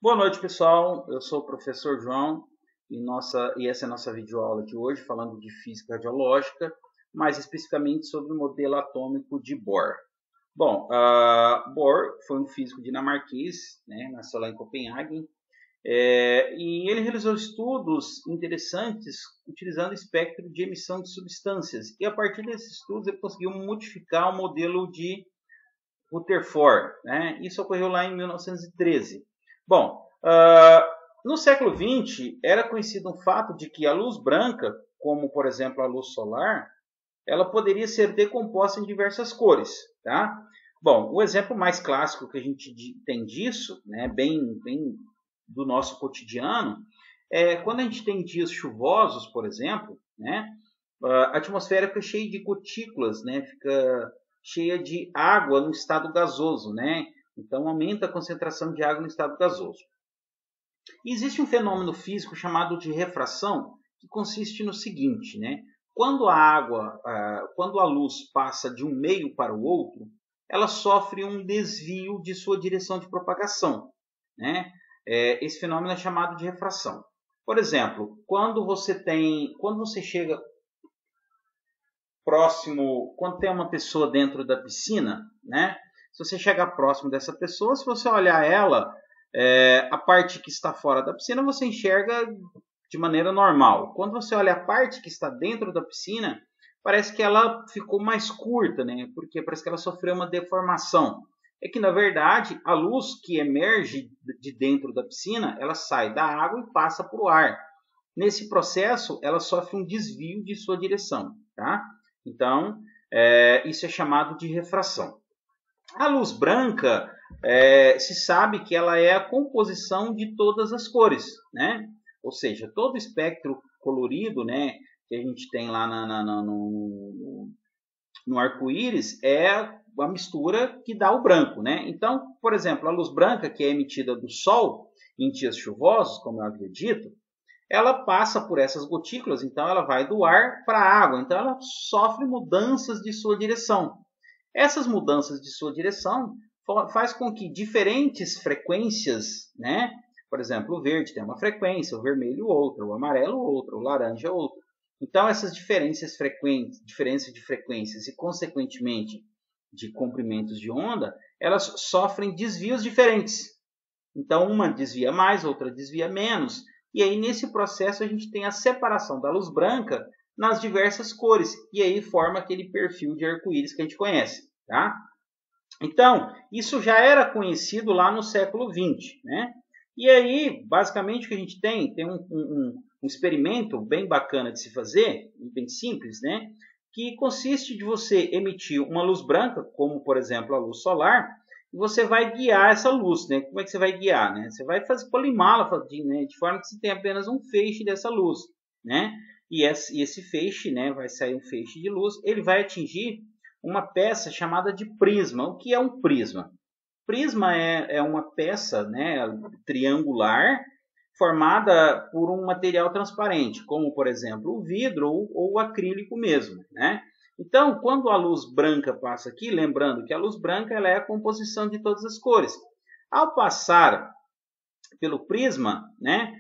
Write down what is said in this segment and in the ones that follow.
Boa noite, pessoal. Eu sou o professor João e essa é a nossa videoaula de hoje, falando de física radiológica, mais especificamente sobre o modelo atômico de Bohr. Bom, Bohr foi um físico dinamarquês, né, nasceu lá em Copenhague, e ele realizou estudos interessantes utilizando o espectro de emissão de substâncias. E a partir desses estudos ele conseguiu modificar o modelo de Rutherford, né? Isso ocorreu lá em 1913. Bom, no século XX era conhecido um fato de que a luz branca, como por exemplo a luz solar, ela poderia ser decomposta em diversas cores, tá? Bom, o exemplo mais clássico que a gente tem disso, né, bem do nosso cotidiano, é quando a gente tem dias chuvosos, por exemplo, né, a atmosfera fica cheia de gotículas, né, fica cheia de água no estado gasoso, né? Então aumenta a concentração de água no estado gasoso. E existe um fenômeno físico chamado de refração, que consiste no seguinte, né? Quando quando a luz passa de um meio para o outro, ela sofre um desvio de sua direção de propagação, né? Esse fenômeno é chamado de refração. Por exemplo, quando você chega próximo, quando tem uma pessoa dentro da piscina, né? Se você chegar próximo dessa pessoa, se você olhar ela, a parte que está fora da piscina você enxerga de maneira normal. Quando você olha a parte que está dentro da piscina, parece que ela ficou mais curta, né? Porque parece que ela sofreu uma deformação. É que na verdade a luz que emerge de dentro da piscina, ela sai da água e passa para o ar. Nesse processo, ela sofre um desvio de sua direção, tá? Então, isso é chamado de refração. A luz branca, se sabe que ela é a composição de todas as cores, né? Ou seja, todo o espectro colorido, né, que a gente tem lá no arco-íris é a mistura que dá o branco, né? Então, por exemplo, a luz branca que é emitida do Sol em dias chuvosos, como eu havia dito, ela passa por essas gotículas, então ela vai do ar para a água, então ela sofre mudanças de sua direção. Essas mudanças de sua direção faz com que diferentes frequências, né? Por exemplo, o verde tem uma frequência, o vermelho outra, o amarelo outra, o laranja outra. Então essas diferenças de frequências e consequentemente de comprimentos de onda, elas sofrem desvios diferentes. Então uma desvia mais, outra desvia menos. E aí, nesse processo, a gente tem a separação da luz branca nas diversas cores. E aí forma aquele perfil de arco-íris que a gente conhece. Tá? Então, isso já era conhecido lá no século XX. Né? E aí, basicamente, o que a gente tem um experimento bem bacana de se fazer, bem simples, né? Que consiste de você emitir uma luz branca, como, por exemplo, a luz solar, e você vai guiar essa luz, né? Como é que você vai guiar, né? Você vai colimá-la, né? De forma que você tenha apenas um feixe dessa luz, né? E esse feixe, né? Vai sair um feixe de luz, ele vai atingir uma peça chamada de prisma. O que é um prisma? Prisma é uma peça, né? Triangular, formada por um material transparente, como, por exemplo, o vidro ou o acrílico mesmo, né? Então, quando a luz branca passa aqui, lembrando que a luz branca ela é a composição de todas as cores. Ao passar pelo prisma, né,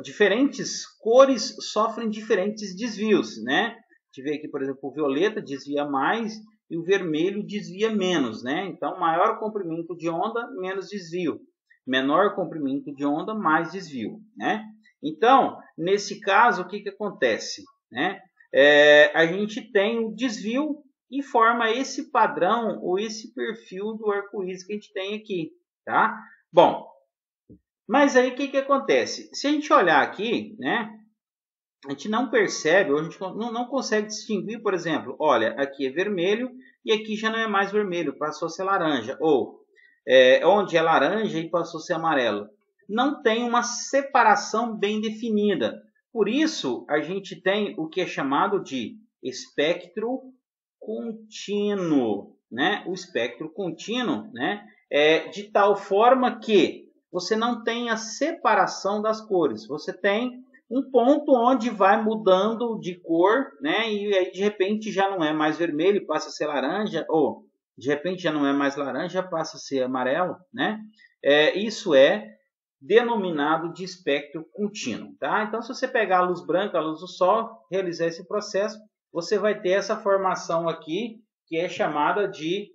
diferentes cores sofrem diferentes desvios. Né? A gente vê aqui, por exemplo, o violeta desvia mais e o vermelho desvia menos. Né? Então, maior comprimento de onda, menos desvio. Menor comprimento de onda, mais desvio. Né? Então, nesse caso, o que acontece? Né? A gente tem o desvio e forma esse padrão ou esse perfil do arco-íris que a gente tem aqui. Tá? Bom, mas aí o que acontece? Se a gente olhar aqui, né, a gente não percebe, ou a gente não consegue distinguir, por exemplo, olha, aqui é vermelho e aqui já não é mais vermelho, passou a ser laranja. Ou onde é laranja e passou a ser amarelo. Não tem uma separação bem definida. Por isso, a gente tem o que é chamado de espectro contínuo. Né? O espectro contínuo, né, é de tal forma que você não tem a separação das cores. Você tem um ponto onde vai mudando de cor, né, e aí de repente já não é mais vermelho, passa a ser laranja, ou de repente já não é mais laranja, passa a ser amarelo, né? Isso é denominado de espectro contínuo, tá? Então, se você pegar a luz branca, a luz do Sol, realizar esse processo, você vai ter essa formação aqui, que é chamada de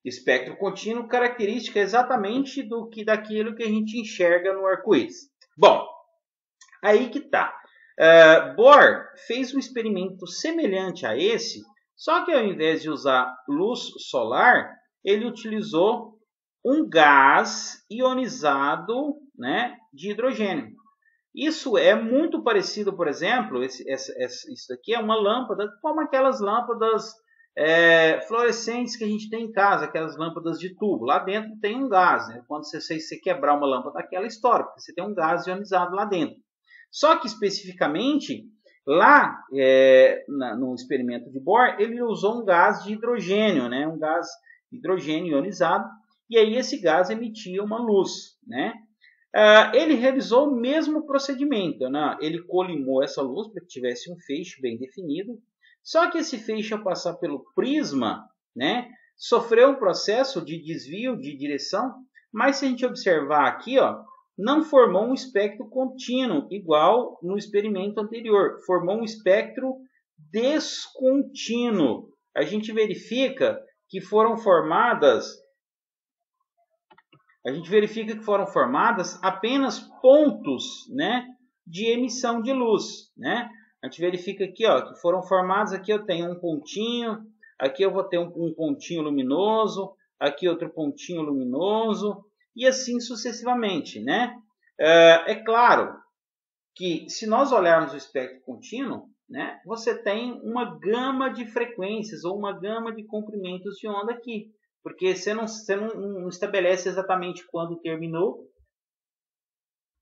espectro contínuo, característica exatamente daquilo que a gente enxerga no arco-íris. Bom, aí que tá. Bohr fez um experimento semelhante a esse, só que ao invés de usar luz solar, ele utilizou um gás ionizado, né, de hidrogênio. Isso é muito parecido, por exemplo, isso aqui é uma lâmpada, como aquelas lâmpadas fluorescentes que a gente tem em casa, aquelas lâmpadas de tubo. Lá dentro tem um gás, né? Quando você quebrar uma lâmpada daquela, estoura, porque você tem um gás ionizado lá dentro. Só que especificamente, lá no experimento de Bohr, ele usou um gás de hidrogênio, né? Um gás de hidrogênio ionizado, e aí esse gás emitia uma luz, né? Ele realizou o mesmo procedimento, né? Ele colimou essa luz para que tivesse um feixe bem definido, só que esse feixe, ao passar pelo prisma, né, sofreu um processo de desvio de direção, mas se a gente observar aqui, ó, não formou um espectro contínuo, igual no experimento anterior, formou um espectro descontínuo. A gente verifica que foram formadas apenas pontos, né, de emissão de luz, né? A gente verifica aqui, ó, que foram formados, aqui eu tenho um pontinho, aqui eu vou ter um pontinho luminoso, aqui outro pontinho luminoso, e assim sucessivamente, né? É claro que se nós olharmos o espectro contínuo, né, você tem uma gama de frequências ou uma gama de comprimentos de onda aqui, porque você não estabelece exatamente quando terminou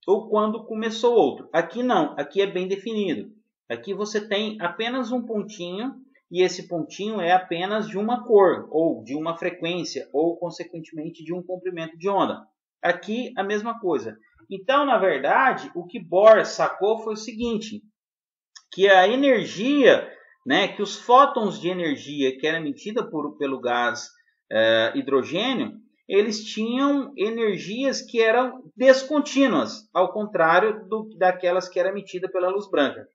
ou quando começou outro. Aqui não, aqui é bem definido. Aqui você tem apenas um pontinho, e esse pontinho é apenas de uma cor, ou de uma frequência, ou consequentemente de um comprimento de onda. Aqui a mesma coisa. Então, na verdade, o que Bohr sacou foi o seguinte, que a energia, né, que os fótons de energia que era emitida pelo gás hidrogênio, eles tinham energias que eram descontínuas, ao contrário daquelas que eram emitidas pela luz branca.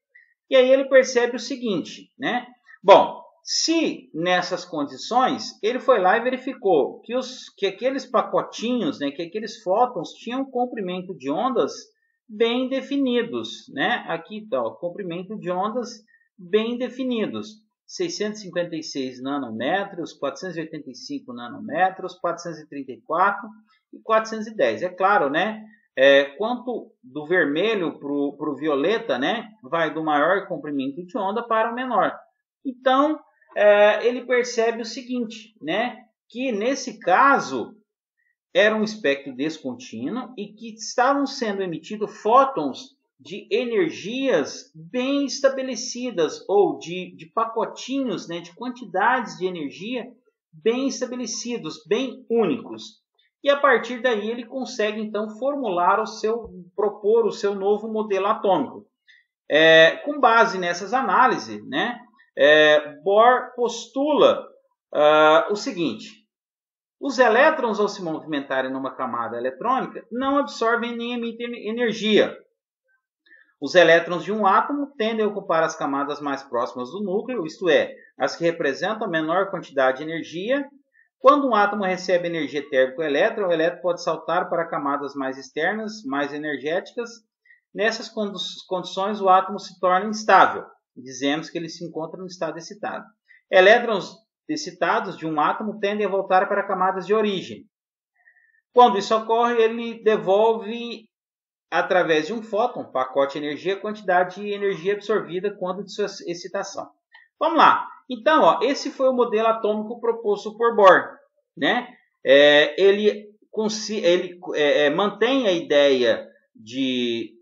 E aí ele percebe o seguinte, né? Bom, se nessas condições, ele foi lá e verificou que aqueles pacotinhos, né, que aqueles fótons tinham um comprimento de ondas bem definidos, né? Aqui está, o comprimento de ondas bem definidos. 656 nanômetros, 485 nanômetros, 434 e 410. É claro, né? Quanto do vermelho para o violeta, né? Vai do maior comprimento de onda para o menor. Então, ele percebe o seguinte, né? Que nesse caso era um espectro descontínuo e que estavam sendo emitidos fótons de energias bem estabelecidas ou de pacotinhos, né, de quantidades de energia bem estabelecidos, bem únicos. E a partir daí ele consegue então propor o seu novo modelo atômico. Com base nessas análises, né, Bohr postula o seguinte: os elétrons, ao se movimentarem numa camada eletrônica, não absorvem nem emitem energia. Os elétrons de um átomo tendem a ocupar as camadas mais próximas do núcleo, isto é, as que representam a menor quantidade de energia. Quando um átomo recebe energia térmica do elétron, o elétron pode saltar para camadas mais externas, mais energéticas. Nessas condições, o átomo se torna instável. Dizemos que ele se encontra no estado excitado. Elétrons excitados de um átomo tendem a voltar para camadas de origem. Quando isso ocorre, ele devolve, através de um fóton, pacote de energia, a quantidade de energia absorvida quando de sua excitação. Vamos lá. Então, ó, esse foi o modelo atômico proposto por Bohr, né? Ele mantém a ideia de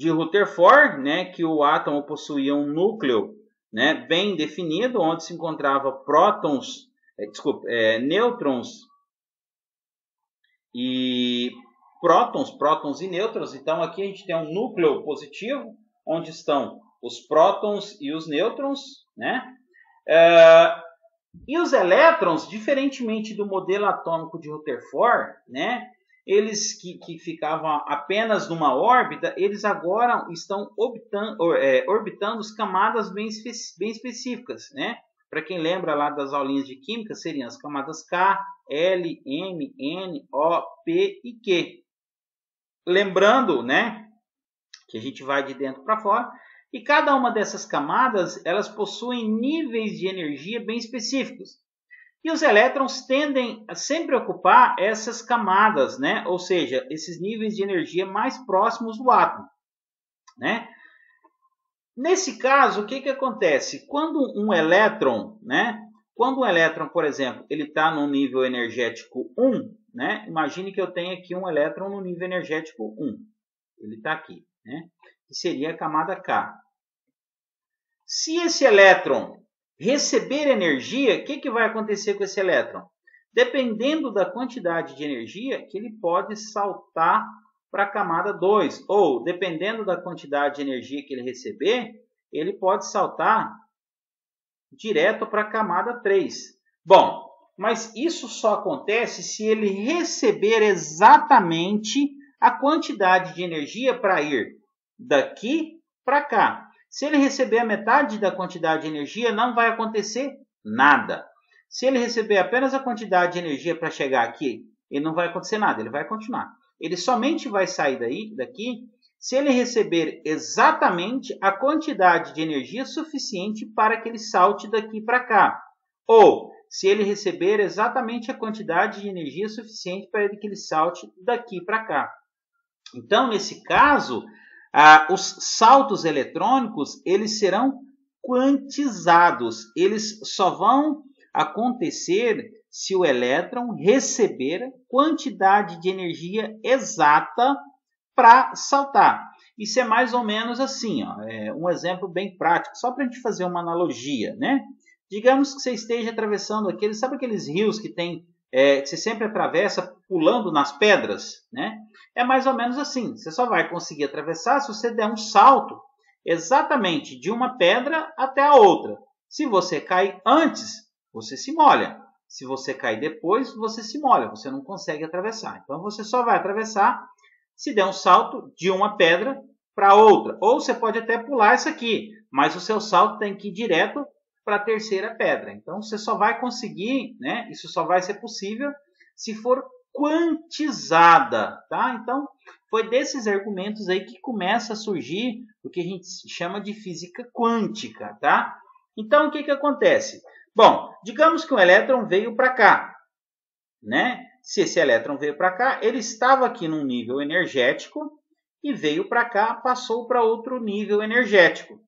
Rutherford, né, que o átomo possuía um núcleo, né, bem definido, onde se encontrava nêutrons e prótons e nêutrons. Então aqui a gente tem um núcleo positivo, onde estão os prótons e os nêutrons, né? E os elétrons, diferentemente do modelo atômico de Rutherford, né, eles que ficavam apenas numa órbita, eles agora estão orbitando as camadas bem específicas, né? Para quem lembra lá das aulinhas de química, seriam as camadas K, L, M, N, O, P e Q. Lembrando, né, que a gente vai de dentro para fora, e cada uma dessas camadas, elas possuem níveis de energia bem específicos. E os elétrons tendem a sempre ocupar essas camadas, né? Ou seja, esses níveis de energia mais próximos do átomo, né? Nesse caso, o que acontece? Quando um elétron, né? Quando um elétron, por exemplo, ele está no nível energético 1, né? Imagine que eu tenho aqui um elétron no nível energético 1. Ele está aqui, né? Que seria a camada K. Se esse elétron receber energia, o que vai acontecer com esse elétron? Dependendo da quantidade de energia, que ele pode saltar para a camada 2. Ou, dependendo da quantidade de energia que ele receber, ele pode saltar direto para a camada 3. Bom, mas isso só acontece se ele receber exatamente a quantidade de energia para ir daqui para cá. Se ele receber a metade da quantidade de energia, não vai acontecer nada. Se ele receber apenas a quantidade de energia para chegar aqui, ele não vai acontecer nada, ele vai continuar. Ele somente vai sair daqui se ele receber exatamente a quantidade de energia suficiente para que ele salte daqui para cá. Ou se ele receber exatamente a quantidade de energia suficiente para que ele salte daqui para cá. Então, nesse caso, os saltos eletrônicos, eles serão quantizados. Eles só vão acontecer se o elétron receber quantidade de energia exata para saltar. Isso é mais ou menos assim, ó, um exemplo bem prático, só para a gente fazer uma analogia, né? Digamos que você esteja atravessando sabe aqueles rios que tem, que você sempre atravessa pulando nas pedras, né? É mais ou menos assim. Você só vai conseguir atravessar se você der um salto exatamente de uma pedra até a outra. Se você cair antes, você se molha. Se você cair depois, você se molha. Você não consegue atravessar. Então, você só vai atravessar se der um salto de uma pedra para outra. Ou você pode até pular essa aqui, mas o seu salto tem que ir direto para a terceira pedra. Então, você só vai conseguir, né? Isso só vai ser possível se for quantizada, tá? Então, foi desses argumentos aí que começa a surgir o que a gente chama de física quântica, tá? Então, o que acontece? Bom, digamos que um elétron veio para cá, né? Se esse elétron veio para cá, ele estava aqui num nível energético e veio para cá, passou para outro nível energético.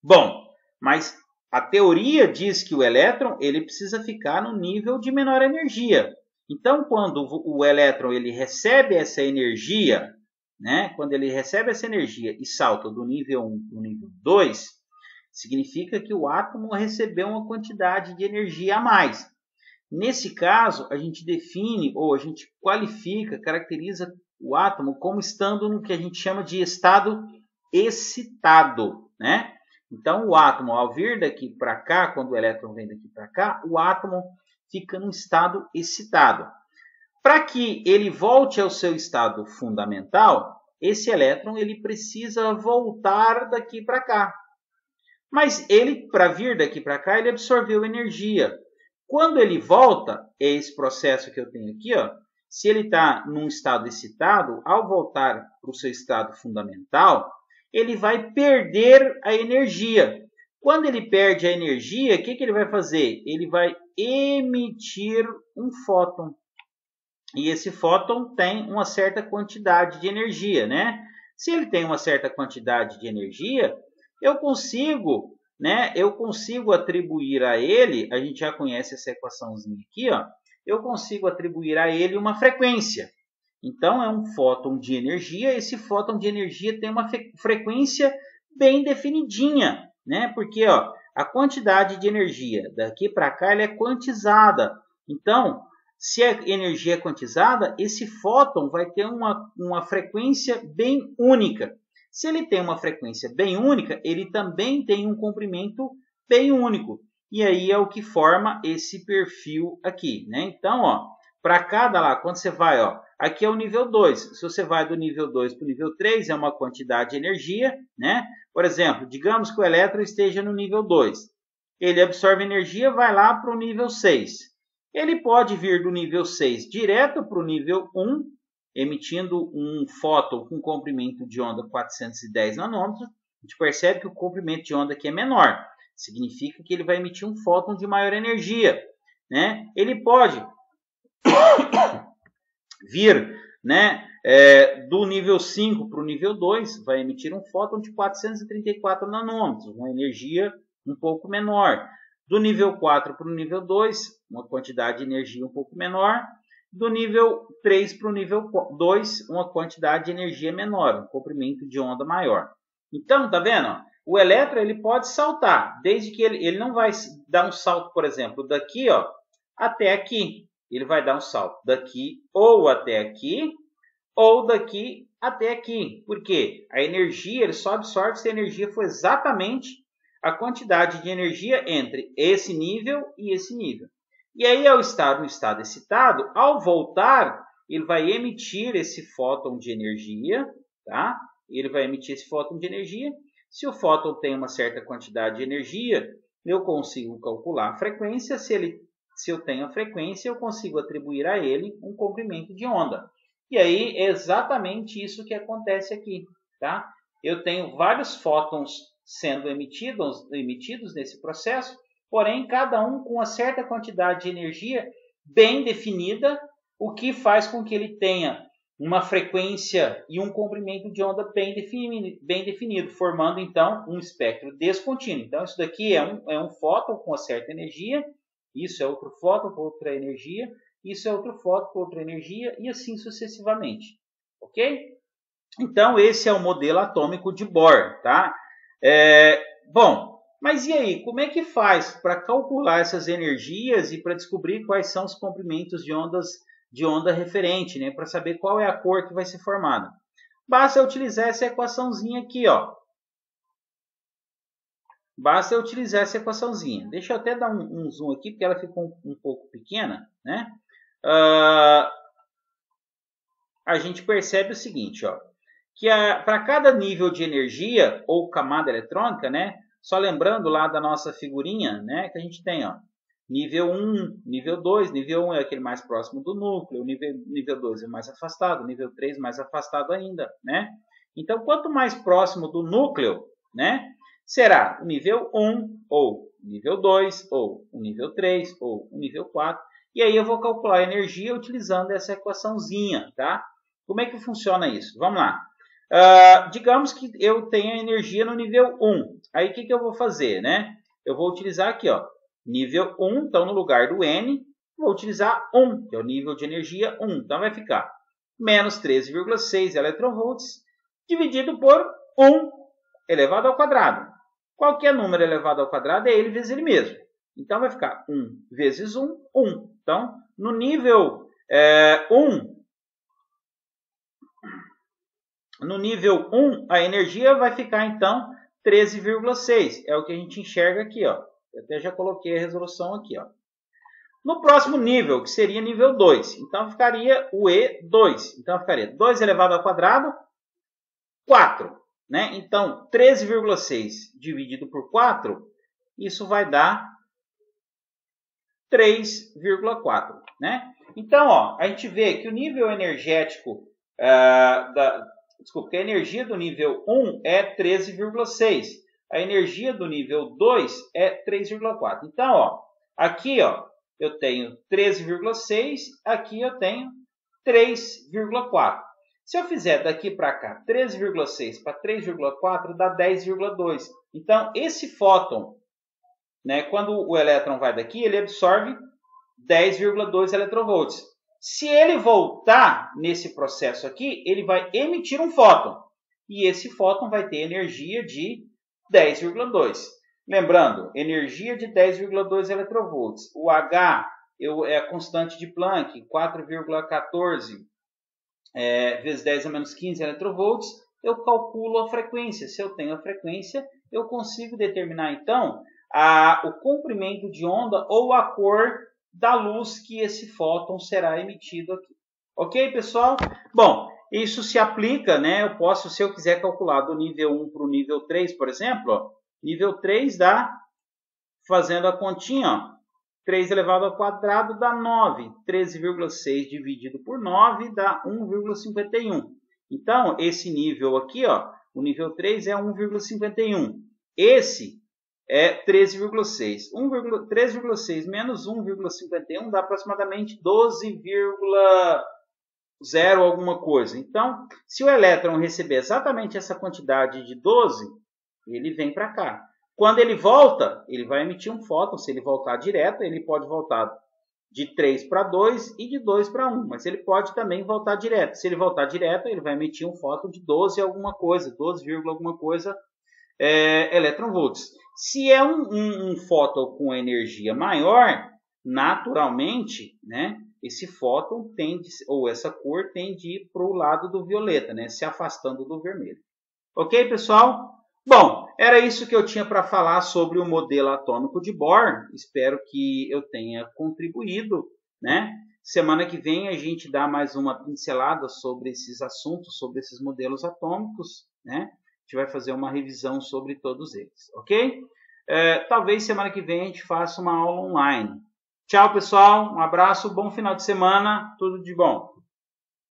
Bom, mas a teoria diz que o elétron ele precisa ficar no nível de menor energia. Então, quando o elétron ele recebe essa energia, né? Quando ele recebe essa energia e salta do nível 1 para o nível 2, significa que o átomo recebeu uma quantidade de energia a mais. Nesse caso, a gente define ou a gente qualifica, caracteriza o átomo como estando no que a gente chama de estado excitado, né? Então, o átomo, ao vir daqui para cá, quando o elétron vem daqui para cá, o átomo fica num estado excitado. Para que ele volte ao seu estado fundamental, esse elétron ele precisa voltar daqui para cá. Mas ele, para vir daqui para cá, ele absorveu energia. Quando ele volta, é esse processo que eu tenho aqui, ó, se ele está num estado excitado, ao voltar para o seu estado fundamental, ele vai perder a energia. Quando ele perde a energia, o que ele vai fazer? Ele vai emitir um fóton. E esse fóton tem uma certa quantidade de energia, né? Se ele tem uma certa quantidade de energia, eu consigo atribuir a ele, a gente já conhece essa equaçãozinha aqui, ó, eu consigo atribuir a ele uma frequência. Então, é um fóton de energia, esse fóton de energia tem uma frequência bem definidinha, né? Porque ó, a quantidade de energia daqui para cá ela é quantizada. Então, se a energia é quantizada, esse fóton vai ter uma frequência bem única. Se ele tem uma frequência bem única, ele também tem um comprimento bem único. e aí é o que forma esse perfil aqui, né? Então, ó, para cada lá, quando você vai, ó, aqui é o nível 2. Se você vai do nível 2 para o nível 3, é uma quantidade de energia, né? Por exemplo, digamos que o elétron esteja no nível 2. Ele absorve energia, vai lá para o nível 6. Ele pode vir do nível 6 direto para o nível 1, emitindo um fóton com comprimento de onda 410 nanômetros. A gente percebe que o comprimento de onda aqui é menor. Significa que ele vai emitir um fóton de maior energia, né? Ele pode vir, né, do nível 5 para o nível 2, vai emitir um fóton de 434 nanômetros, uma energia um pouco menor. Do nível 4 para o nível 2, uma quantidade de energia um pouco menor. Do nível 3 para o nível 2, uma quantidade de energia menor, um comprimento de onda maior. Então, tá vendo? O elétron ele pode saltar, desde que ele não vai dar um salto, por exemplo, daqui, ó, até aqui. Ele vai dar um salto daqui ou até aqui, ou daqui até aqui. Por quê? A energia, ele só absorve se a energia for exatamente a quantidade de energia entre esse nível e esse nível. E aí, ao estar no estado excitado, ao voltar, ele vai emitir esse fóton de energia, tá? Ele vai emitir esse fóton de energia. Se o fóton tem uma certa quantidade de energia, eu consigo calcular a frequência. Se eu tenho a frequência, eu consigo atribuir a ele um comprimento de onda. E aí é exatamente isso que acontece aqui, tá? Eu tenho vários fótons sendo emitidos nesse processo, porém cada um com uma certa quantidade de energia bem definida, o que faz com que ele tenha uma frequência e um comprimento de onda bem definido, formando então um espectro descontínuo. Então isso daqui é um fóton com uma certa energia, isso é outro fóton com outra energia, isso é outro fóton com outra energia e assim sucessivamente, ok? Então esse é o modelo atômico de Bohr, tá? Bom, mas e aí, como é que faz para calcular essas energias e para descobrir quais são os comprimentos de onda referente, né? Para saber qual é a cor que vai ser formada? Basta utilizar essa equaçãozinha aqui, ó. Basta utilizar essa equaçãozinha. Deixa eu até dar um zoom aqui, porque ela ficou um pouco pequena, né? A gente percebe o seguinte, ó, que para cada nível de energia ou camada eletrônica, né? Só lembrando lá da nossa figurinha, né? Que a gente tem, ó, nível 1, nível 2. Nível 1 é aquele mais próximo do núcleo, nível 2 é mais afastado, nível 3 mais afastado ainda, né? Então, quanto mais próximo do núcleo, né? Será o nível 1, ou nível 2, ou o nível 3, ou o nível 4. E aí eu vou calcular a energia utilizando essa equaçãozinha, tá? Como é que funciona isso? Vamos lá. Digamos que eu tenha energia no nível 1. Aí o que eu vou fazer, né? Eu vou utilizar aqui, ó, nível 1, então no lugar do N, vou utilizar 1, que é o nível de energia 1. Então vai ficar menos 13,6 eletronvolts dividido por 1 elevado ao quadrado. Qualquer número elevado ao quadrado é ele vezes ele mesmo. Então vai ficar 1 vezes 1, 1. Então, no nível 1, no nível 1, a energia vai ficar, então, 13,6. É o que a gente enxerga aqui, ó. Eu até já coloquei a resolução aqui, ó. No próximo nível, que seria nível 2, então ficaria o E2. Então ficaria 2 elevado ao quadrado, 4. Né? Então, 13,6 dividido por 4, isso vai dar 3,4. Né? Então, ó, a gente vê que o nível energético que a energia do nível 1 é 13,6. A energia do nível 2 é 3,4. Então, ó, aqui ó, eu tenho 13,6, aqui eu tenho 3,4. Se eu fizer daqui para cá 13,6 para 3,4, dá 10,2. Então, esse fóton, né, quando o elétron vai daqui, ele absorve 10,2 eletronvolts. Se ele voltar nesse processo aqui, ele vai emitir um fóton. E esse fóton vai ter energia de 10,2. Lembrando, energia de 10,2 eletronvolts. O H é a constante de Planck, 4,14 vezes 10 a menos 15 eletronvolts. Eu calculo a frequência. Se eu tenho a frequência, eu consigo determinar, então, o comprimento de onda ou a cor da luz que esse fóton será emitido aqui. Ok, pessoal? Bom, isso se aplica, né? Eu posso, se eu quiser calcular do nível 1 para o nível 3, por exemplo, ó, nível 3 dá, fazendo a continha, ó, 3 elevado ao quadrado dá 9. 13,6 dividido por 9 dá 1,51. Então, esse nível aqui, ó, o nível 3 é 1,51. Esse é 13,6. 13,6 menos 1,51 dá aproximadamente 12,0 alguma coisa. Então, se o elétron receber exatamente essa quantidade de 12, ele vem para cá. Quando ele volta, ele vai emitir um fóton. Se ele voltar direto, ele pode voltar de 3 para 2 e de 2 para 1. Mas ele pode também voltar direto. Se ele voltar direto, ele vai emitir um fóton de 12 alguma coisa, 12, alguma coisa eletronvolts. Se é um fóton com energia maior, naturalmente, né, esse fóton tende, ou essa cor tende a ir para o lado do violeta, né, se afastando do vermelho. Ok, pessoal? Bom, era isso que eu tinha para falar sobre o modelo atômico de Bohr. Espero que eu tenha contribuído, né? Semana que vem a gente dá mais uma pincelada sobre esses assuntos, sobre esses modelos atômicos, né? A gente vai fazer uma revisão sobre todos eles, ok? Talvez semana que vem a gente faça uma aula online. Tchau, pessoal. Um abraço, bom final de semana. Tudo de bom.